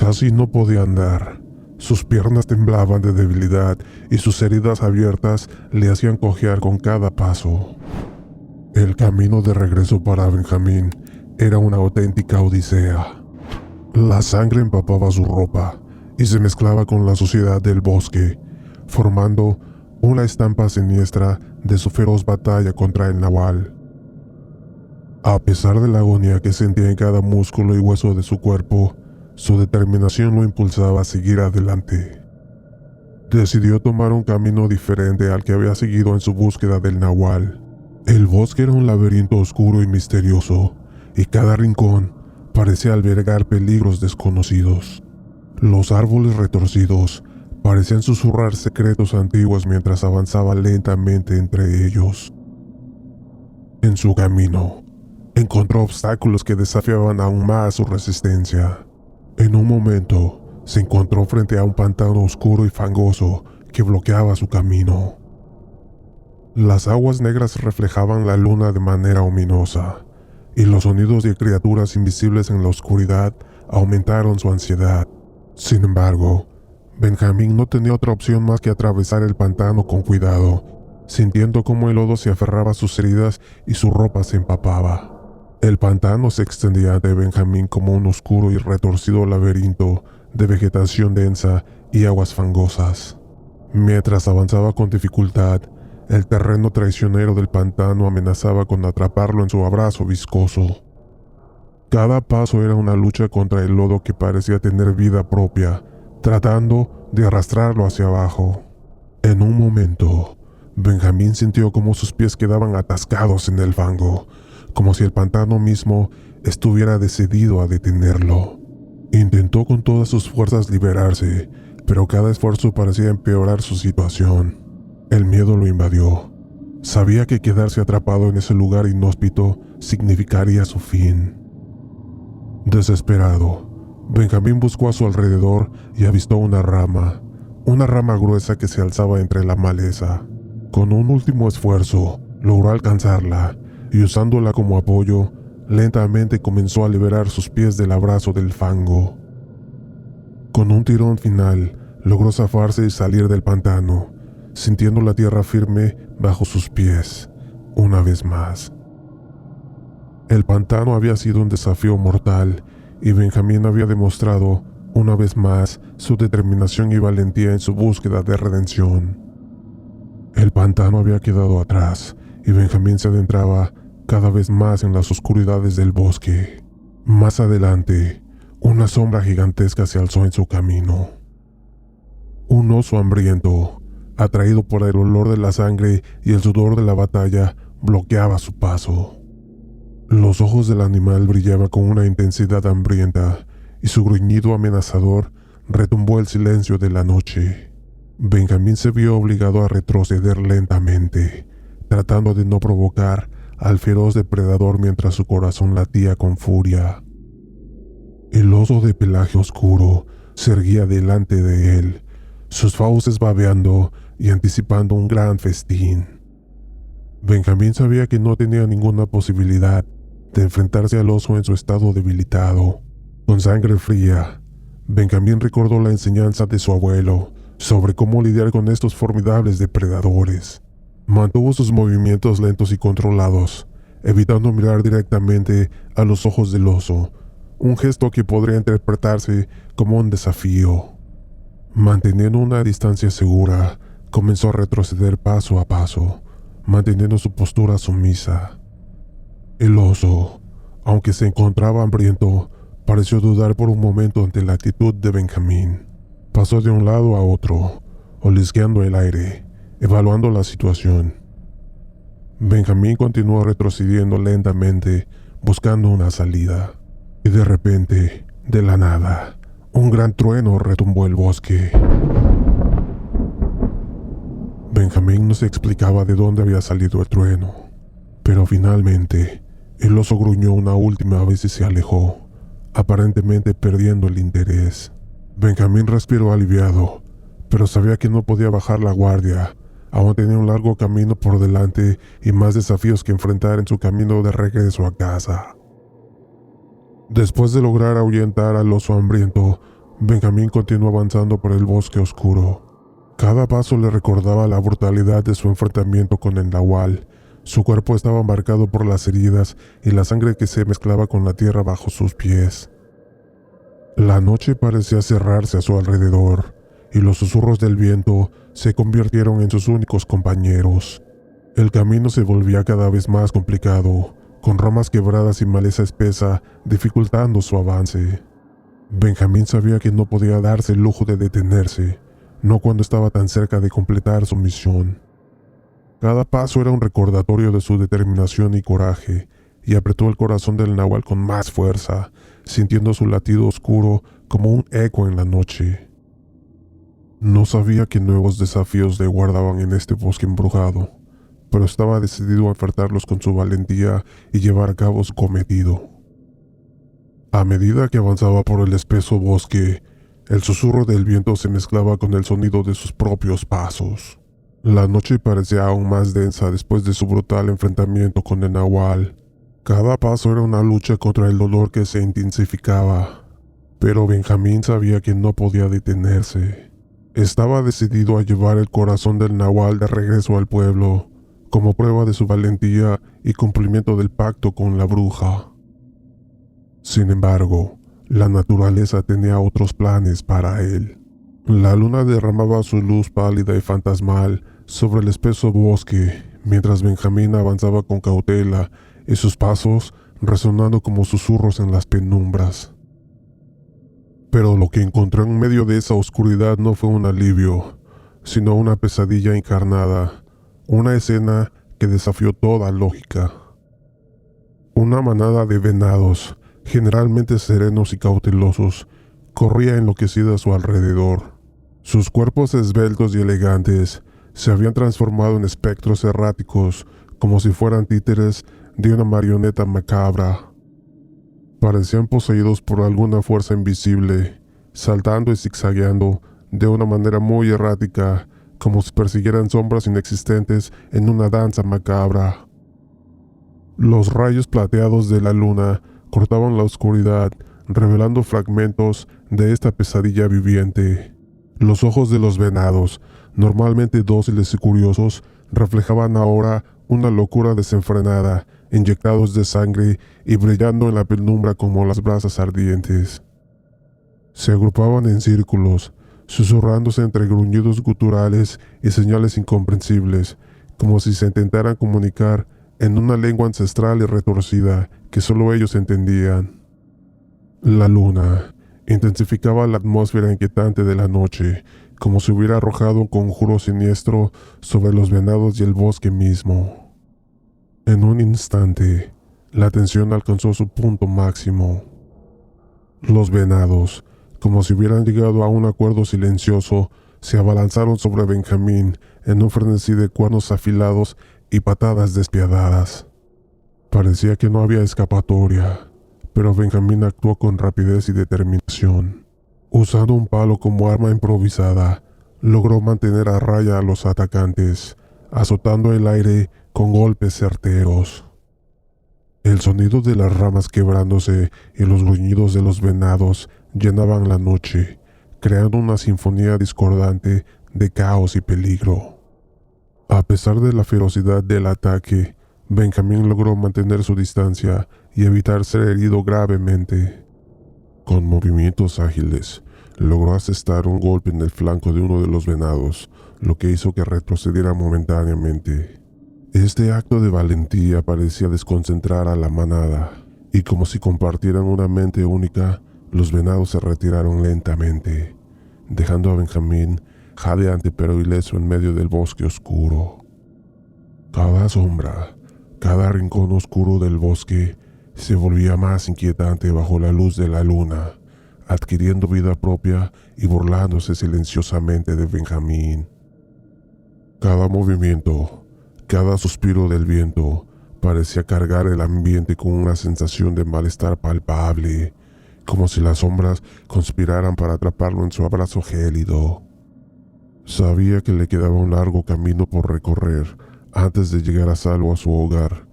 Casi no podía andar. Sus piernas temblaban de debilidad y sus heridas abiertas le hacían cojear con cada paso. El camino de regreso para Benjamín era una auténtica odisea. La sangre empapaba su ropa y se mezclaba con la suciedad del bosque, formando una estampa siniestra de su feroz batalla contra el nahual. A pesar de la agonía que sentía en cada músculo y hueso de su cuerpo, su determinación lo impulsaba a seguir adelante. Decidió tomar un camino diferente al que había seguido en su búsqueda del nahual. El bosque era un laberinto oscuro y misterioso, y cada rincón parecía albergar peligros desconocidos. Los árboles retorcidos parecían susurrar secretos antiguos mientras avanzaba lentamente entre ellos. En su camino, encontró obstáculos que desafiaban aún más su resistencia. En un momento, se encontró frente a un pantano oscuro y fangoso que bloqueaba su camino. Las aguas negras reflejaban la luna de manera ominosa, y los sonidos de criaturas invisibles en la oscuridad aumentaron su ansiedad. Sin embargo, Benjamín no tenía otra opción más que atravesar el pantano con cuidado, sintiendo cómo el lodo se aferraba a sus heridas y su ropa se empapaba. El pantano se extendía ante Benjamín como un oscuro y retorcido laberinto de vegetación densa y aguas fangosas. Mientras avanzaba con dificultad, el terreno traicionero del pantano amenazaba con atraparlo en su abrazo viscoso. Cada paso era una lucha contra el lodo que parecía tener vida propia, tratando de arrastrarlo hacia abajo. En un momento, Benjamín sintió como sus pies quedaban atascados en el fango, como si el pantano mismo estuviera decidido a detenerlo. Intentó con todas sus fuerzas liberarse, pero cada esfuerzo parecía empeorar su situación. El miedo lo invadió. Sabía que quedarse atrapado en ese lugar inhóspito significaría su fin. Desesperado, Benjamín buscó a su alrededor y avistó una rama gruesa que se alzaba entre la maleza. Con un último esfuerzo, logró alcanzarla y usándola como apoyo, lentamente comenzó a liberar sus pies del abrazo del fango. Con un tirón final, logró zafarse y salir del pantano, sintiendo la tierra firme bajo sus pies, una vez más. El pantano había sido un desafío mortal y Benjamín había demostrado, una vez más, su determinación y valentía en su búsqueda de redención. El pantano había quedado atrás y Benjamín se adentraba cada vez más en las oscuridades del bosque. Más adelante, una sombra gigantesca se alzó en su camino. Un oso hambriento, atraído por el olor de la sangre y el sudor de la batalla, bloqueaba su paso. Los ojos del animal brillaban con una intensidad hambrienta y su gruñido amenazador retumbó el silencio de la noche. Benjamín se vio obligado a retroceder lentamente, tratando de no provocar al feroz depredador mientras su corazón latía con furia. El oso de pelaje oscuro se erguía delante de él, sus fauces babeando y anticipando un gran festín. Benjamín sabía que no tenía ninguna posibilidad de enfrentarse al oso en su estado debilitado. Con sangre fría, Benjamín recordó la enseñanza de su abuelo sobre cómo lidiar con estos formidables depredadores. Mantuvo sus movimientos lentos y controlados, evitando mirar directamente a los ojos del oso, un gesto que podría interpretarse como un desafío. Manteniendo una distancia segura, comenzó a retroceder paso a paso, manteniendo su postura sumisa. El oso, aunque se encontraba hambriento, pareció dudar por un momento ante la actitud de Benjamín. Pasó de un lado a otro, olisqueando el aire, evaluando la situación. Benjamín continuó retrocediendo lentamente, buscando una salida. Y de repente, de la nada, un gran trueno retumbó el bosque. Benjamín no se explicaba de dónde había salido el trueno, pero finalmente, el oso gruñó una última vez y se alejó, aparentemente perdiendo el interés. Benjamín respiró aliviado, pero sabía que no podía bajar la guardia. Aún tenía un largo camino por delante y más desafíos que enfrentar en su camino de regreso a casa. Después de lograr ahuyentar al oso hambriento, Benjamín continuó avanzando por el bosque oscuro. Cada paso le recordaba la brutalidad de su enfrentamiento con el nahual. Su cuerpo estaba marcado por las heridas y la sangre que se mezclaba con la tierra bajo sus pies. La noche parecía cerrarse a su alrededor, y los susurros del viento se convirtieron en sus únicos compañeros. El camino se volvía cada vez más complicado, con ramas quebradas y maleza espesa dificultando su avance. Benjamín sabía que no podía darse el lujo de detenerse, no cuando estaba tan cerca de completar su misión. Cada paso era un recordatorio de su determinación y coraje, y apretó el corazón del nahual con más fuerza, sintiendo su latido oscuro como un eco en la noche. No sabía qué nuevos desafíos le guardaban en este bosque embrujado, pero estaba decidido a enfrentarlos con su valentía y llevar a cabo su cometido. A medida que avanzaba por el espeso bosque, el susurro del viento se mezclaba con el sonido de sus propios pasos. La noche parecía aún más densa después de su brutal enfrentamiento con el nahual. Cada paso era una lucha contra el dolor que se intensificaba, pero Benjamín sabía que no podía detenerse. Estaba decidido a llevar el corazón del nahual de regreso al pueblo, como prueba de su valentía y cumplimiento del pacto con la bruja. Sin embargo, la naturaleza tenía otros planes para él. La luna derramaba su luz pálida y fantasmal sobre el espeso bosque, mientras Benjamín avanzaba con cautela y sus pasos resonando como susurros en las penumbras. Pero lo que encontró en medio de esa oscuridad no fue un alivio, sino una pesadilla encarnada, una escena que desafió toda lógica. Una manada de venados, generalmente serenos y cautelosos, corría enloquecida a su alrededor. Sus cuerpos esbeltos y elegantes se habían transformado en espectros erráticos, como si fueran títeres de una marioneta macabra. Parecían poseídos por alguna fuerza invisible, saltando y zigzagueando de una manera muy errática, como si persiguieran sombras inexistentes en una danza macabra. Los rayos plateados de la luna cortaban la oscuridad, revelando fragmentos de esta pesadilla viviente. Los ojos de los venados, normalmente dóciles y curiosos, reflejaban ahora una locura desenfrenada, inyectados de sangre y brillando en la penumbra como las brasas ardientes. Se agrupaban en círculos, susurrándose entre gruñidos guturales y señales incomprensibles, como si se intentaran comunicar en una lengua ancestral y retorcida que solo ellos entendían. La luna intensificaba la atmósfera inquietante de la noche, como si hubiera arrojado un conjuro siniestro sobre los venados y el bosque mismo. En un instante, la tensión alcanzó su punto máximo. Los venados, como si hubieran llegado a un acuerdo silencioso, se abalanzaron sobre Benjamín en un frenesí de cuernos afilados y patadas despiadadas. Parecía que no había escapatoria, pero Benjamín actuó con rapidez y determinación. Usando un palo como arma improvisada, logró mantener a raya a los atacantes, azotando el aire con golpes certeros. El sonido de las ramas quebrándose y los gruñidos de los venados llenaban la noche, creando una sinfonía discordante de caos y peligro. A pesar de la ferocidad del ataque, Benjamín logró mantener su distancia y evitar ser herido gravemente. Con movimientos ágiles, logró asestar un golpe en el flanco de uno de los venados, lo que hizo que retrocediera momentáneamente. Este acto de valentía parecía desconcentrar a la manada, y como si compartieran una mente única, los venados se retiraron lentamente, dejando a Benjamín jadeante pero ileso en medio del bosque oscuro. Cada sombra, cada rincón oscuro del bosque se volvía más inquietante bajo la luz de la luna, adquiriendo vida propia y burlándose silenciosamente de Benjamín. Cada movimiento, cada suspiro del viento parecía cargar el ambiente con una sensación de malestar palpable, como si las sombras conspiraran para atraparlo en su abrazo gélido. Sabía que le quedaba un largo camino por recorrer antes de llegar a salvo a su hogar,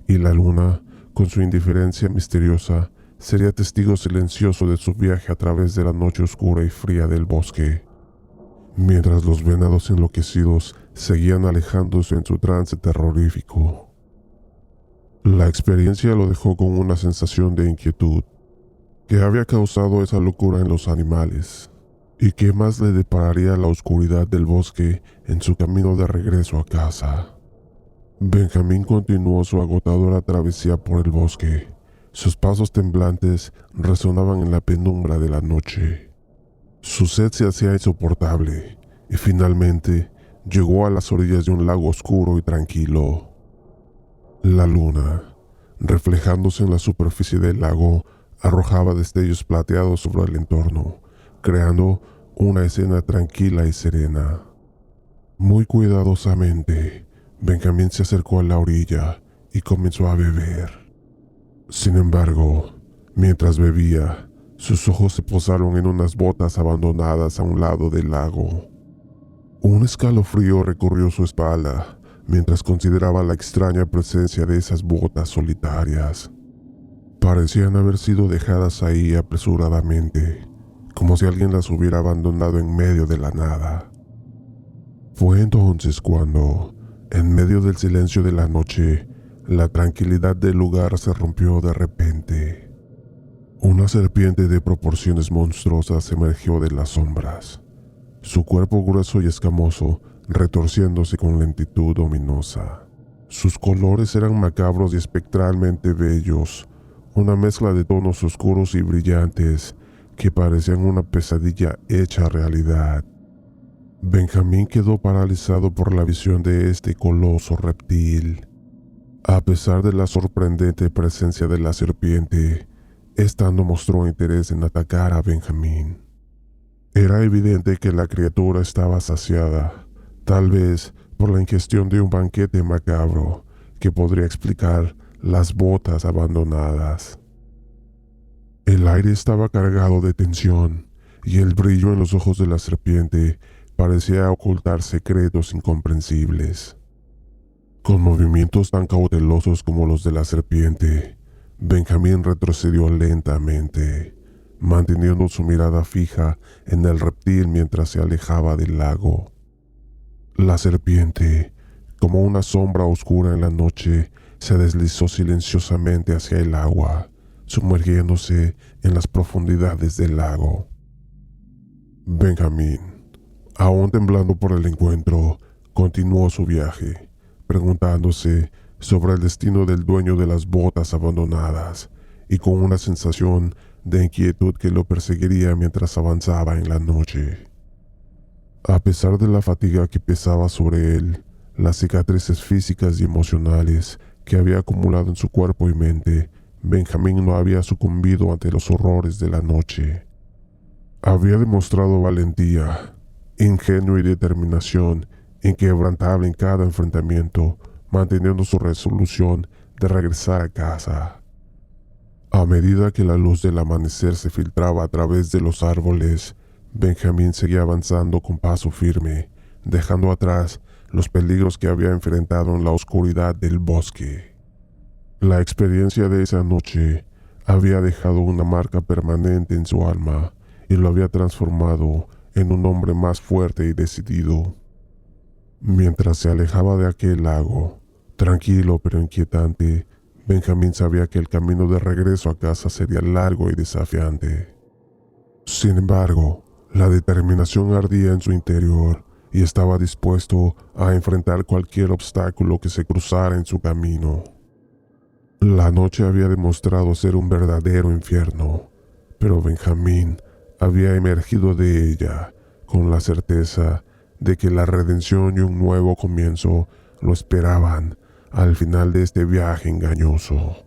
y la luna, con su indiferencia misteriosa, sería testigo silencioso de su viaje a través de la noche oscura y fría del bosque, mientras los venados enloquecidos seguían alejándose en su trance terrorífico. La experiencia lo dejó con una sensación de inquietud. ¿Qué había causado esa locura en los animales? ¿Y qué más le depararía la oscuridad del bosque en su camino de regreso a casa? Benjamín continuó su agotadora travesía por el bosque. Sus pasos temblantes resonaban en la penumbra de la noche. Su sed se hacía insoportable y finalmente llegó a las orillas de un lago oscuro y tranquilo. La luna, reflejándose en la superficie del lago, arrojaba destellos plateados sobre el entorno, creando una escena tranquila y serena. Muy cuidadosamente, Benjamín se acercó a la orilla y comenzó a beber. Sin embargo, mientras bebía, sus ojos se posaron en unas botas abandonadas a un lado del lago. Un escalofrío recorrió su espalda mientras consideraba la extraña presencia de esas botas solitarias. Parecían haber sido dejadas ahí apresuradamente, como si alguien las hubiera abandonado en medio de la nada. Fue entonces cuando, en medio del silencio de la noche, la tranquilidad del lugar se rompió de repente. Una serpiente de proporciones monstruosas emergió de las sombras, su cuerpo grueso y escamoso retorciéndose con lentitud ominosa. Sus colores eran macabros y espectralmente bellos, una mezcla de tonos oscuros y brillantes que parecían una pesadilla hecha realidad. Benjamín quedó paralizado por la visión de este coloso reptil. A pesar de la sorprendente presencia de la serpiente, esta no mostró interés en atacar a Benjamín. Era evidente que la criatura estaba saciada, tal vez por la ingestión de un banquete macabro que podría explicar las botas abandonadas. El aire estaba cargado de tensión y el brillo en los ojos de la serpiente parecía ocultar secretos incomprensibles. Con movimientos tan cautelosos como los de la serpiente, Benjamín retrocedió lentamente, manteniendo su mirada fija en el reptil mientras se alejaba del lago. La serpiente, como una sombra oscura en la noche, se deslizó silenciosamente hacia el agua, sumergiéndose en las profundidades del lago. Benjamín, aún temblando por el encuentro, continuó su viaje, preguntándose sobre el destino del dueño de las botas abandonadas y con una sensación de inquietud que lo perseguiría mientras avanzaba en la noche. A pesar de la fatiga que pesaba sobre él, las cicatrices físicas y emocionales que había acumulado en su cuerpo y mente, Benjamín no había sucumbido ante los horrores de la noche. Había demostrado valentía, ingenio y determinación inquebrantable en cada enfrentamiento, manteniendo su resolución de regresar a casa. A medida que la luz del amanecer se filtraba a través de los árboles, Benjamín seguía avanzando con paso firme, dejando atrás los peligros que había enfrentado en la oscuridad del bosque. La experiencia de esa noche había dejado una marca permanente en su alma y lo había transformado en un hombre más fuerte y decidido. Mientras se alejaba de aquel lago, tranquilo pero inquietante, Benjamín sabía que el camino de regreso a casa sería largo y desafiante. Sin embargo, la determinación ardía en su interior y estaba dispuesto a enfrentar cualquier obstáculo que se cruzara en su camino. La noche había demostrado ser un verdadero infierno, pero Benjamín había emergido de ella con la certeza de que la redención y un nuevo comienzo lo esperaban al final de este viaje engañoso.